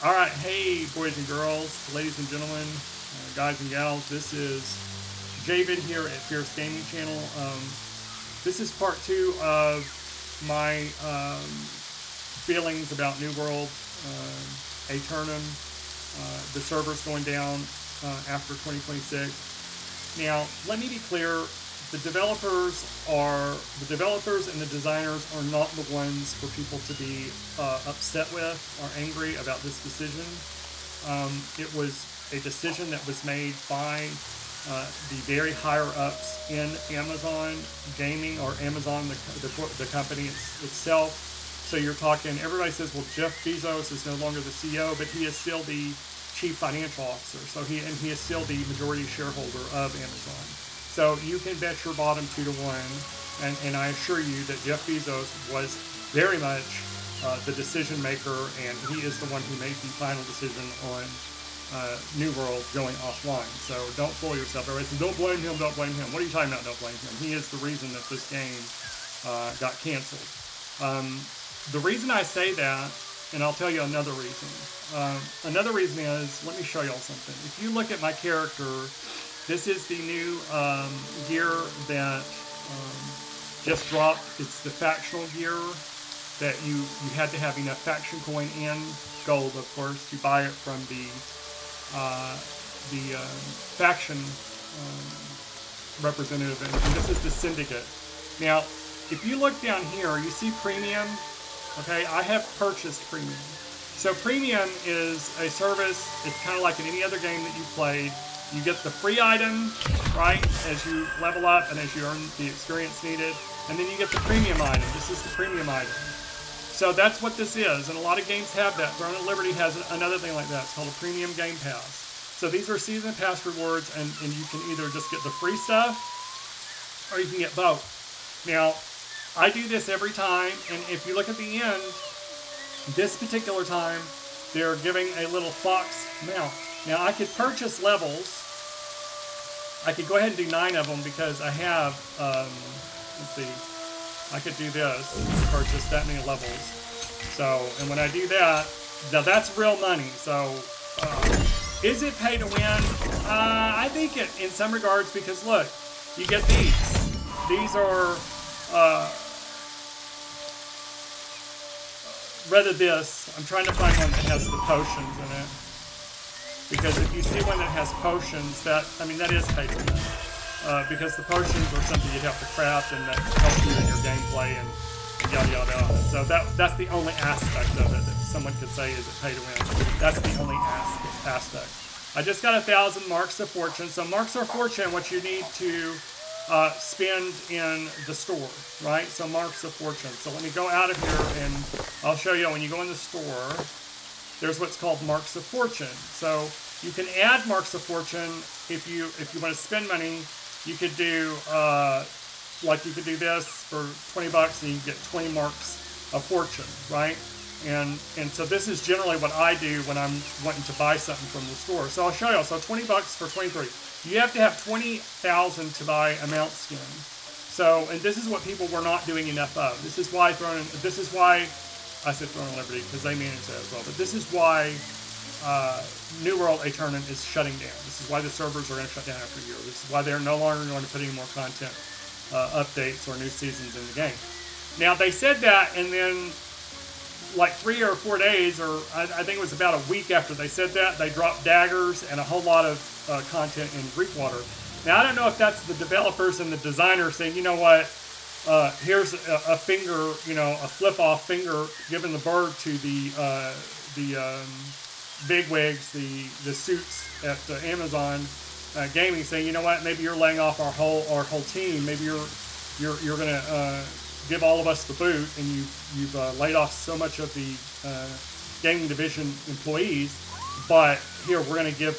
All right, hey, boys and girls, ladies and gentlemen, guys and gals. This is Javid here at Fierce Gaming Channel. This is part two of my feelings about New World, Aeternum, the servers going down after 2026. Now, let me be clear. The developers and the designers are not the ones for people to be upset with or angry about this decision. It was a decision that was made by the very higher ups in Amazon Gaming, or Amazon, the company itself. So you're talking, everybody says, well, Jeff Bezos is no longer the CEO, but he is still the chief financial officer. So he is still the majority shareholder of Amazon. So you can bet your bottom 2 to 1, and I assure you that Jeff Bezos was very much the decision maker, and he is the one who made the final decision on New World going offline. So don't fool yourself. Everybody says, don't blame him, don't blame him. What are you talking about, don't blame him? He is the reason that this game got canceled. The reason I say that, and I'll tell you another reason. Another reason is, let me show y'all something. If you look at my character, this is the new gear that just dropped. It's the factional gear that you had to have enough faction coin and gold, of course, to buy it from the faction representative. And this is the syndicate. Now, if you look down here, you see premium. Okay, I have purchased premium. So premium is a service. It's kind of like in any other game that you played. You get the free item, right, as you level up and as you earn the experience needed. And then you get the premium item. This is the premium item. So that's what this is. And a lot of games have that. Throne of Liberty has another thing like that. It's called a premium game pass. So these are season pass rewards, and you can either just get the free stuff or you can get both. Now, I do this every time, and if you look at the end, this particular time, they're giving a little fox mount. Now, I could purchase levels. I could go ahead and do 9 of them because I have, let's see, I could do this, purchase that many levels. So, and when I do that, now that's real money. So, is it pay to win? I think it, in some regards, because look, you get these. These are, rather this, I'm trying to find one that has the potions in it. Because if you see one that has potions, that is pay to win. Because the potions are something you'd have to craft, and that helps you in your gameplay and yada yada yada. So that's the only aspect of it that someone could say, is it pay to win? That's the only aspect. I just got 1,000 marks of fortune. So marks of fortune, what you need to spend in the store, right? So marks of fortune. So let me go out of here and I'll show you. When you go in the store, there's what's called marks of fortune. So you can add marks of fortune if you want to spend money. You could do like you could do this for $20 and you get 20 marks of fortune, right? And so this is generally what I do when I'm wanting to buy something from the store. So I'll show you. So $20 for 23. You have to have 20,000 to buy a mount skin. So, and this is what people were not doing enough of. This is why I said Throne of Liberty because they manage that as well. But this is why New World Aeternum is shutting down. This is why the servers are going to shut down after a year. This is why they're no longer going to put any more content updates or new seasons in the game. Now, they said that, and then like 3 or 4 days, or I think it was about a week after they said that, they dropped daggers and a whole lot of content in Greek water. Now, I don't know if that's the developers and the designers saying, you know what, here's a finger, a flip-off finger, giving the bird to the bigwigs, the suits at Amazon Gaming, saying, you know what, maybe you're laying off our whole team. Maybe you're going to give all of us the boot, and you've laid off so much of the gaming division employees. But here, we're going to give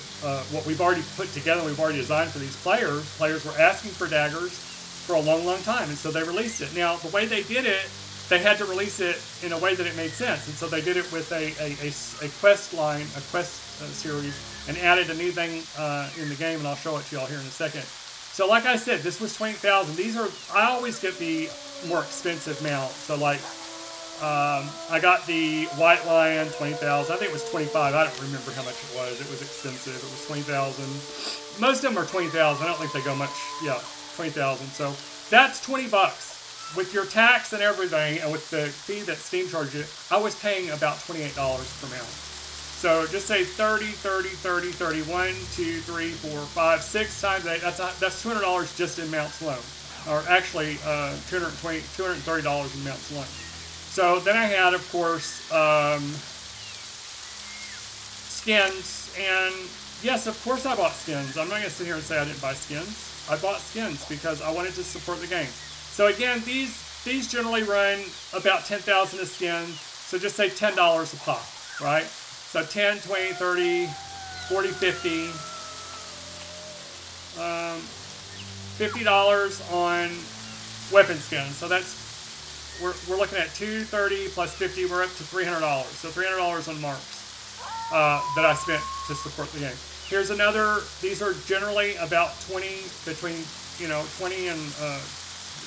what we've already put together, we've already designed for these players. Players were asking for daggers for a long, long time, and so they released it. Now, the way they did it, they had to release it in a way that it made sense, and so they did it with a quest line, a quest series, and added a new thing in the game, and I'll show it to y'all here in a second. So like I said, this was 20,000. These are, I always get the more expensive mounts. So like I got the White Lion 20,000. I think it was 25. I don't remember how much it was. It was expensive. It was 20,000. Most of them are 20,000. I don't think they go much. Yeah, 20,000. So that's $20 with your tax and everything, and with the fee that Steam charged you. I was paying about $28 per mount. So just say 30, 30, 30, 30, 1, 2, 3, 4, 5, 6 times 8. That's $200 just in mounts alone. Or actually $230 in mounts alone. So then I had, of course, skins. And yes, of course I bought skins. I'm not going to sit here and say I didn't buy skins. I bought skins because I wanted to support the game. So again, these generally run about 10,000 a skin. So just say $10 a pop, right? So 10, 20, 30, 40, 50. $50 on weapon skins. So that's, we're looking at 230 plus 50, we're up to $300. So $300 on marks that I spent to support the game. Here's another, these are generally about 20, between, 20 and,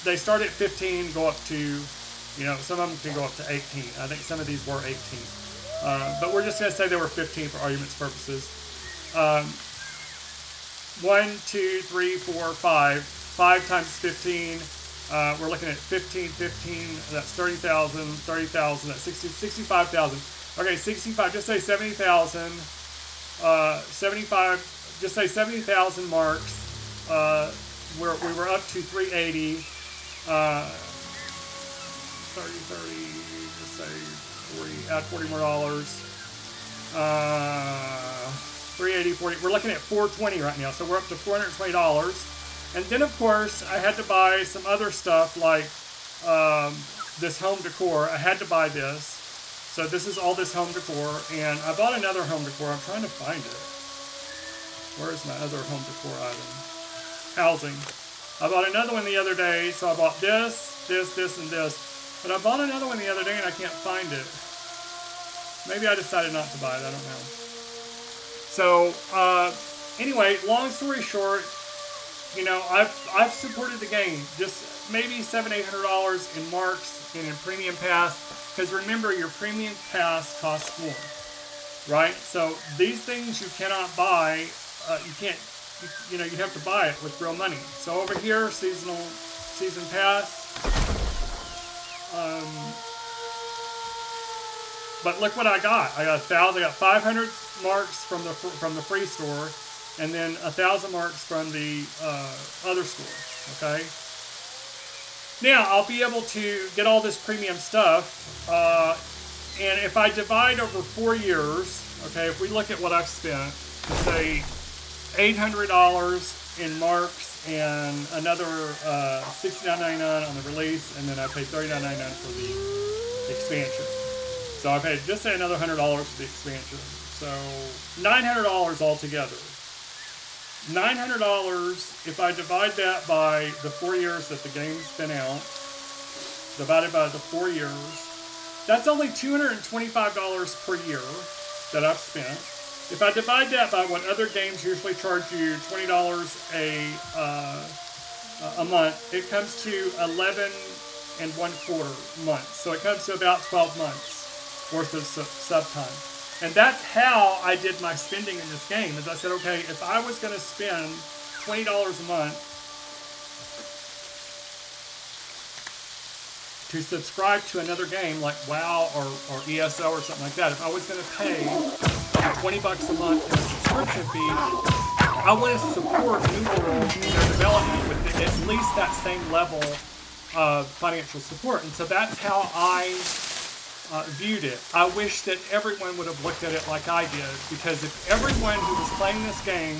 they start at 15, go up to, some of them can go up to 18. I think some of these were 18. But we're just going to say they were 15 for argument's purposes. 1, 2, 3, 4, 5. 5 times 15. We're looking at 15, that's 30,000, 30,000, that's 65,000. Okay, 65, just say 70,000, 75, just say 70,000 marks. We were up to 380, 30, just say 40, add 40 more dollars. 380, 40, we're looking at 420 right now, so we're up to $420. And then, of course, I had to buy some other stuff like this home decor. I had to buy this. So this is all this home decor. And I bought another home decor. I'm trying to find it. Where is my other home decor item? Housing. I bought another one the other day. So I bought this, this, and this. But I bought another one the other day and I can't find it. Maybe I decided not to buy it. I don't know. So, anyway, long story short, I've supported the game, just maybe $700-800 in marks and in premium pass, because remember, your premium pass costs more, right? So these things you cannot buy, you have to buy it with real money. So over here, season pass, but look what I got. I got 1,000. I got 500 marks from the free store, and then 1,000 marks from the other store. Okay. Now I'll be able to get all this premium stuff, and if I divide over 4 years, okay, if we look at what I've spent, say $800 in marks and another $69.99 on the release, and then I paid $39.99 for the expansion. So I paid just say another $100 for the expansion. So $900 altogether. $900, if I divide that by the 4 years that the game's been out, divided by the 4 years, that's only $225 per year that I've spent. If I divide that by what other games usually charge you, $20 a month, it comes to 11 1/4 months. So it comes to about 12 months worth of sub time. And that's how I did my spending in this game. Is I said, okay, if I was going to spend $20 a month to subscribe to another game like WoW or ESO or something like that, if I was going to pay $20 a month in a subscription fee, I want to support New World in their development with at least that same level of financial support. And so that's how I viewed it. I wish that everyone would have looked at it like I did, because if everyone who was playing this game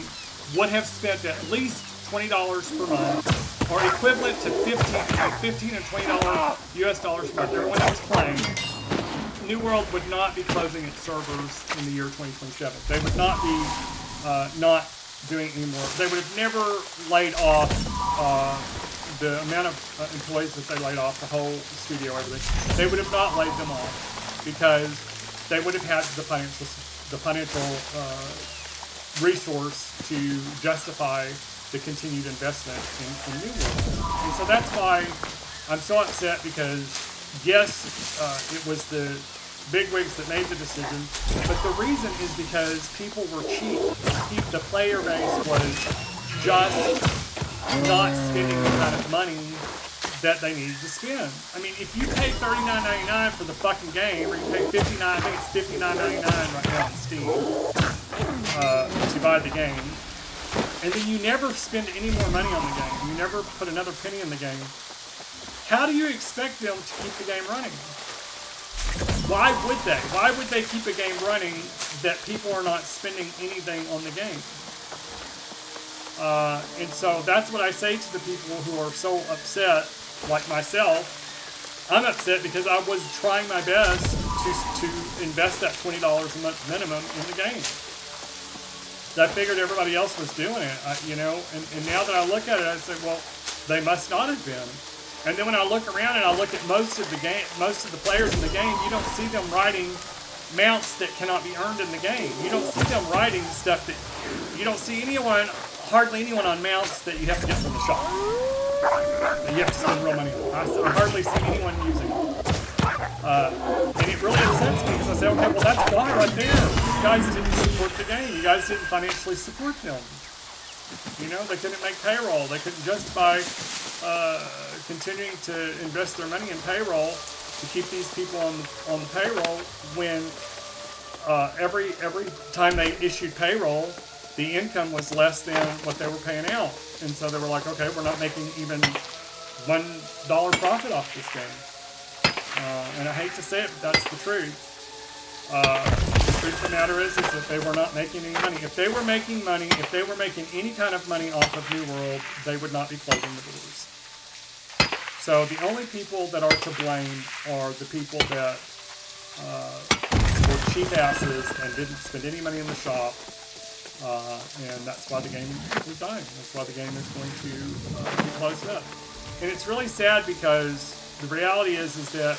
would have spent at least $20 per month, or equivalent to $15 and $20 US dollars per month, everyone that was playing, New World would not be closing its servers in the year 2027. They would not be not doing anymore. They would have never laid off the amount of employees that they laid off, the whole studio, everything. They would have not laid them off because they would have had the financial resource to justify the continued investment in New World. And so that's why I'm so upset, because yes, it was the bigwigs that made the decision, but the reason is because people were cheap. The player base was just not spending the kind of money that they needed to spend. I mean, if you pay $39.99 for the fucking game, or you pay $59, I think it's $59.99 right now on Steam to buy the game, and then you never spend any more money on the game, you never put another penny in the game, how do you expect them to keep the game running? Why would they? Why would they keep a game running that people are not spending anything on the game? And so that's what I say to the people who are so upset, like myself. I'm upset because I was trying my best to invest that $20 a month minimum in the game. I figured everybody else was doing it, you know, and now that I look at it, I say, well, they must not have been. And then when I look around and I look at most of the players in the game, you don't see them riding mounts that cannot be earned in the game. You don't see them riding stuff that, you don't see hardly anyone on mounts that you have to get from the shop. That you have to spend real money on. I hardly see anyone using it. And it really upsets me because I say, okay, well that's why right there. You guys didn't support the game. You guys didn't financially support them. You know, they couldn't make payroll. They couldn't justify continuing to invest their money in payroll to keep these people on the payroll when every time they issued payroll, the income was less than what they were paying out. And so they were like, okay, we're not making even $1 profit off this game. And I hate to say it, but that's the truth. The truth of the matter is that they were not making any money. If they were making money, if they were making any kind of money off of New World, they would not be closing the doors. So the only people that are to blame are the people that were cheap asses and didn't spend any money in the shop. And that's why the game is dying. That's why the game is going to be closed up. And it's really sad because the reality is that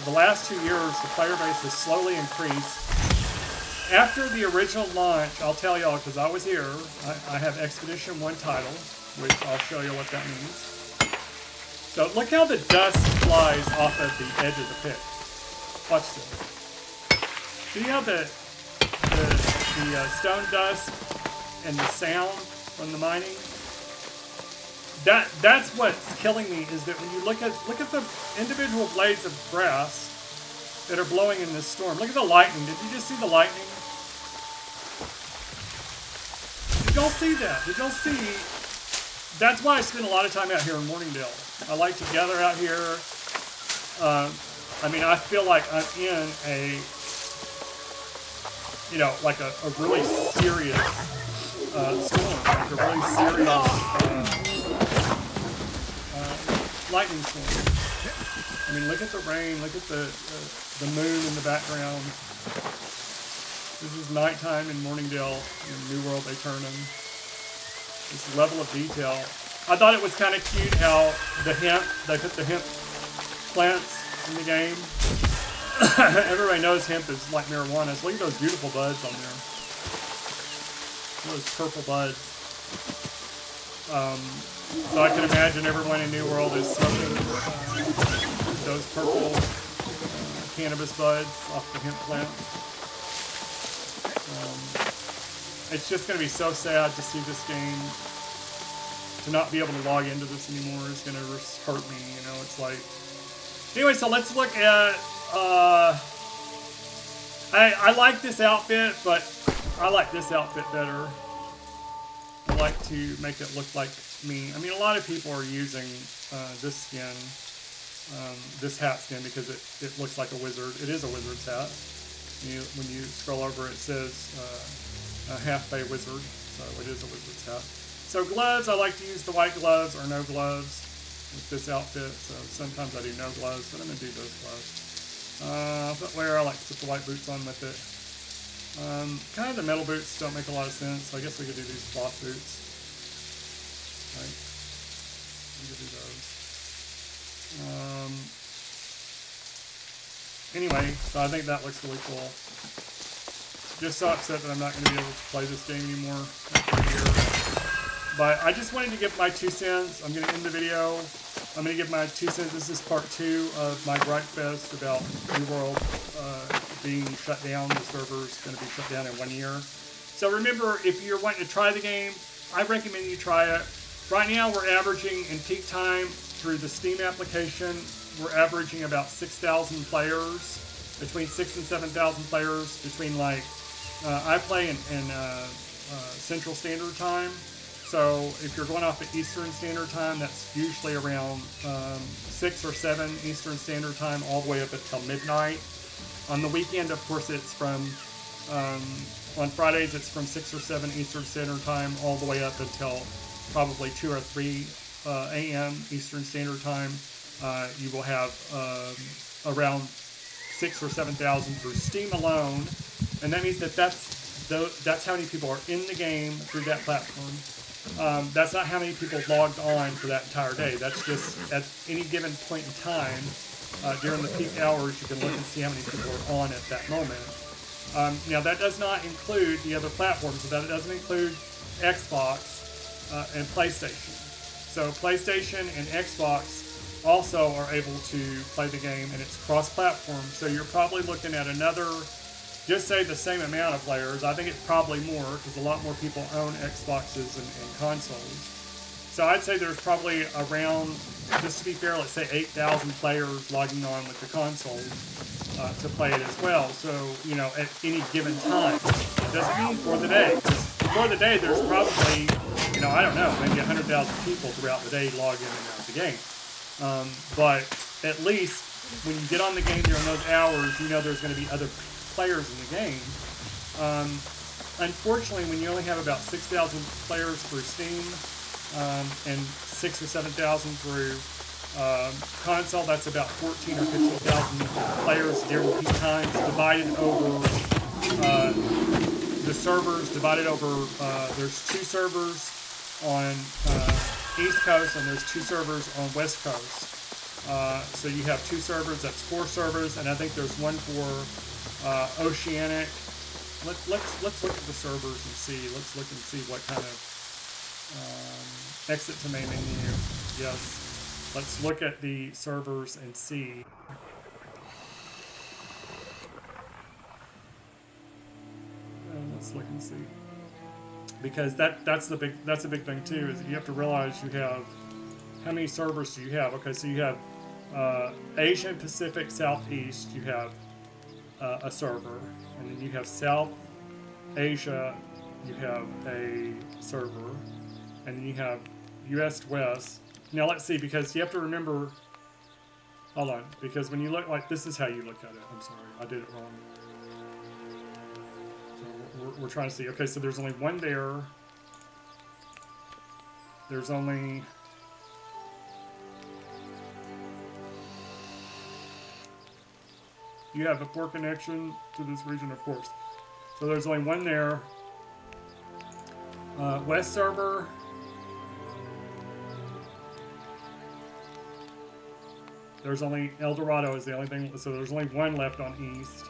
the last 2 years, the player base has slowly increased. After the original launch, I'll tell y'all, because I was here, I have Expedition 1 title, which I'll show you what that means. So look how the dust flies off of the edge of the pit. Watch this. See how the stone dust and the sound from the mining? That's what's killing me, is that when you look at the individual blades of grass that are blowing in this storm. Look at the lightning. Did you just see the lightning? Did y'all see that? Did y'all see? That's why I spend a lot of time out here in Morningdale. I like to gather out here. I mean, I feel like I'm in a, you know, like a really serious storm, like a really serious lightning storm. I mean, look at the rain, look at the moon in the background. This is nighttime in Morningdale in New World Aeternum. This level of detail. I thought it was kind of cute how they put the hemp plants in the game. Everybody knows hemp is like marijuana. So look at those beautiful buds on there. Those purple buds. So I can imagine everyone in New World is smoking those purple cannabis buds off the hemp plants. It's just going to be so sad to see this game, to not be able to log into this anymore is going to hurt me, you know. It's like, anyway, so let's look at, I like this outfit, but I like this outfit better. I like to make it look like me. I mean, a lot of people are using this skin, this hat skin, because it looks like a wizard. It is a wizard's hat. When you scroll over, it says half-bay wizard, so it is a wizard's hat. So gloves, I like to use the white gloves or no gloves with this outfit. So sometimes I do no gloves, but I'm going to do those gloves. Footwear, I like to put the white boots on with it. Kind of the metal boots don't make a lot of sense, so I guess we could do these cloth boots. Right. We could do those. Anyway, so I think that looks really cool. Just so upset that I'm not going to be able to play this game anymore after a year. But I just wanted to give my 2 cents. I'm going to end the video. I'm going to give my 2 cents. This is part 2 of my gripe fest about New World being shut down. The server's going to be shut down in 1 year. So remember, if you're wanting to try the game, I recommend you try it. Right now, we're averaging in peak time through the Steam application, we're averaging about 6,000 players, between 6,000 and 7,000 players, between like, I play in Central Standard Time. So if you're going off at Eastern Standard Time, that's usually around 6 or 7 Eastern Standard Time, all the way up until midnight. On the weekend, of course, it's from, on Fridays, it's from 6 or 7 Eastern Standard Time, all the way up until probably 2 or 3 a.m. Eastern Standard Time. You will have around 6 or 7,000 through Steam alone, and that means that's how many people are in the game through that platform. That's not how many people logged on for that entire day. That's just at any given point in time during the peak hours. You can look and see how many people are on at that moment. Now that does not include the other platforms. So that doesn't include Xbox and PlayStation. So PlayStation and Xbox also are able to play the game, and it's cross-platform. So you're probably looking at another, just say the same amount of players. I think it's probably more, because a lot more people own Xboxes and consoles. So I'd say there's probably around, just to be fair, let's say 8,000 players logging on with the consoles to play it as well. So, you know, at any given time. It doesn't mean for the day. For the day, there's probably, you know, I don't know, maybe 100,000 people throughout the day log in and out of the game. But at least when you get on the game during those hours, you know there's going to be other players in the game. Unfortunately, when you only have about 6,000 players through Steam and 6,000 or 7,000 through console, that's about 14,000 or 15,000 players during peak times, divided over the servers, divided over, there's 2 servers on East Coast, and there's 2 servers on West Coast. So you have 2 servers, that's 4 servers, and I think there's one for Oceanic. Let's look at the servers and see. Let's look and see what kind of exit to main menu. Yes. Let's look at the servers and see. Let's look and see. Because that's a big thing too, is you have to realize you have, how many servers do you have? Okay, so you have Asia Pacific Southeast, you have a server, and then you have South Asia, you have a server, and then you have US West. Now let's see, because you have to remember, hold on, because when you look like, this is how you look at it. I'm sorry, I did it wrong. We're trying to see. Okay, so there's only one there. There's only... You have a poor connection to this region, of course. So there's only one there. West server. There's only El Dorado is the only thing. So there's only one left on East.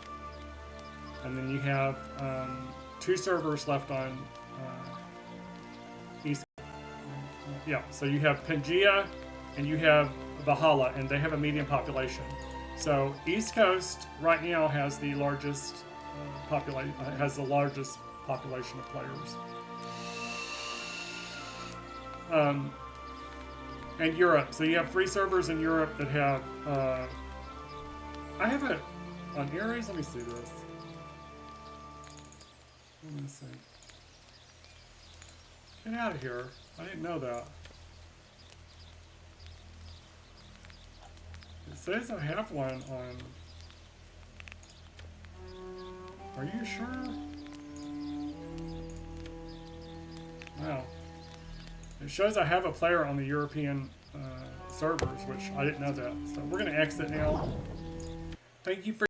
And then you have 2 servers left on East. Yeah, so you have Pangea and you have Valhalla, and they have a medium population. So East Coast right now has the largest population of players. And Europe. So you have 3 servers in Europe that have. I have it on Aries. Let me see this. Let me see. Get out of here. I didn't know that. It says I have one on... Are you sure? Wow. It shows I have a player on the European servers, which I didn't know that. So we're going to exit now. Thank you for